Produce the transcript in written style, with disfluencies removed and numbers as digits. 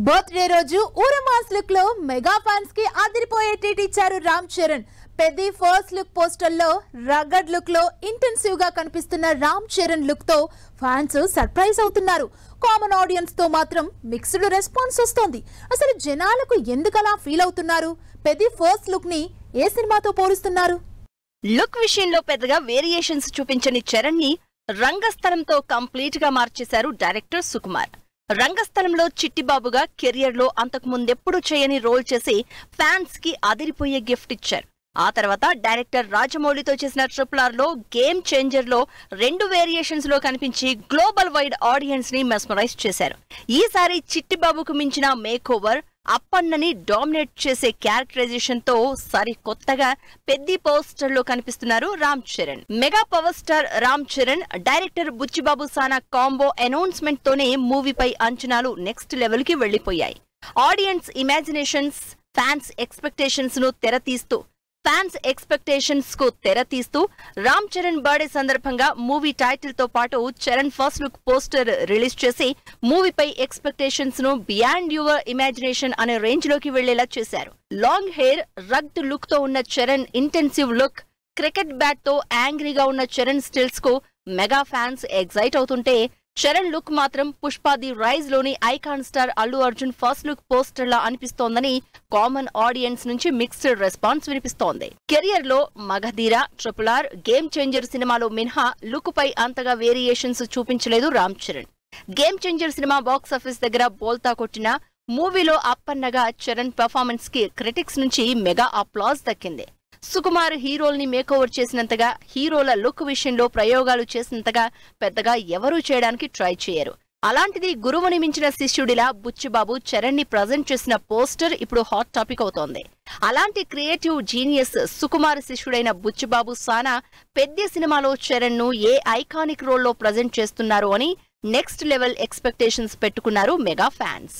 Birthday రోజు ఊరమాస్ look లో mega fans కి అదిరిపోయే ట్రీట్ ఇచ్చారు Ram Charan. Peddi first look poster లో రగడ్ లుక్ లో ఇంటెన్సివ్ గా కనిపిస్తున్న రామ్ చరణ్ లుక్ తో ఫ్యాన్స్ సర్ప్రైజ్ అవుతున్నారు. కామన్ ఆడియన్స్ తో మాత్రం మిక్స్డ్ రెస్పాన్స్ వస్తోంది. అసలు జనాలకు ఎందుకలా ఫీల్ అవుతున్నారు? పెద్ది ఫస్ట్ లుక్ ని ఏ సినిమాతో పోలుస్తున్నారు? లుక్ విషయంలో పెద్దగా వేరియేషన్స్ చూపించని చరణ్ ని రంగస్థలంతో కంప్లీట్ గా మార్చేశారు డైరెక్టర్ సుకుమార్. రంగస్థలంలో చిట్టిబాబుగా కెరియర్ లో అంతకు ముందెప్పుడు చేయని రోల్ చేసి ఫ్యాన్స్ కి అదిరిపోయే గిఫ్ట్ ఇచ్చారు. ఆ తర్వాత డైరెక్టర్ రాజమౌళితో చేసిన RRR లో గేమ్ చేంజర్ లో 2 వేరియేషన్స్ లో కనిపించి గ్లోబల్ వైడ్ ఆడియన్స్ ని మెస్మరైజ్ చేశారు. ఈసారి చిట్టిబాబుకు మించిన మేక్ ఓవర్, అప్పన్నని డామినేట్ చేసే క్యారెక్టరైజేషన్ తో సరికొత్తగా పెద్ది పోస్టర్ లో కనిపిస్తున్నారు Ram Charan. Mega power star Ram Charan, director Buchibabu Sana combo announcement తోనే మూవీపై అంచనాలు నెక్స్ట్ లెవెల్ కి వెళ్లిపోయాయి. ఆడియన్స్ ఇమాజినేషన్స్, ఫ్యాన్స్ ఎక్స్పెక్టేషన్స్ కు తెరతీస్తూ రామ్ చరణ్ బర్త్డే సందర్భంగా మూవీ టైటిల్ తో పాటు Charan first look poster release చేసి మూవీపై ఎక్స్పెక్టేషన్స్ ను బియాండ్ యువర్ ఇమాజినేషన్ అనే రేంజ్ లోకి వెళ్లేలా చేశారు. లాంగ్ హెయిర్, రగ్డ్ లుక్ తో ఉన్న Charan intensive look, cricket bat తో యాంగ్రీగా ఉన్న చరణ్ స్టిల్స్ కు మెగా ఫ్యాన్స్ ఎగ్జైట్ అవుతుంటే, చరణ్ లుక్ మాత్రం పుష్ప ది రైజ్ లోని icon star Allu Arjun first look poster లా అనిపిస్తోందని కామన్ ఆడియన్స్ నుంచి మిక్స్డ్ రెస్పాన్స్ వినిపిస్తోంది. కెరియర్ లో మగధీర, RRR, గేమ్ చేంజర్ సినిమాలో మినహా లుక్ పై అంతగా వేరియేషన్స్ చూపించలేదు Ram Charan. Game changer cinema box office దగ్గర బోల్తా కొట్టిన మూవీలో అప్పన్నగా చరణ్ పెర్ఫార్మెన్స్ కి క్రిటిక్స్ నుంచి మెగా అప్లాజ్ దక్కింది. సుకుమార్ హీరోల్ని మేకోవర్ చేసినంతగా, హీరోల లుక్ విషయంలో ప్రయోగాలు చేసినంతగా పెద్దగా ఎవరూ చేయడానికి ట్రై చేయరు. అలాంటిది గురువుని మించిన శిష్యుడిలా బుచ్చిబాబు చరణ్ ని ప్రజెంట్ చేసిన పోస్టర్ ఇప్పుడు హాట్ టాపిక్ అవుతోంది. అలాంటి క్రియేటివ్ జీనియస్ సుకుమార్ శిష్యుడైన బుచ్చిబాబు సానా పెద్ద సినిమాలో చరణ్ ను ఏ ఐకానిక్ రోల్ లో ప్రజెంట్ చేస్తున్నారు అని నెక్స్ట్ లెవెల్ ఎక్స్పెక్టేషన్స్ పెట్టుకున్నారు మెగా ఫ్యాన్స్.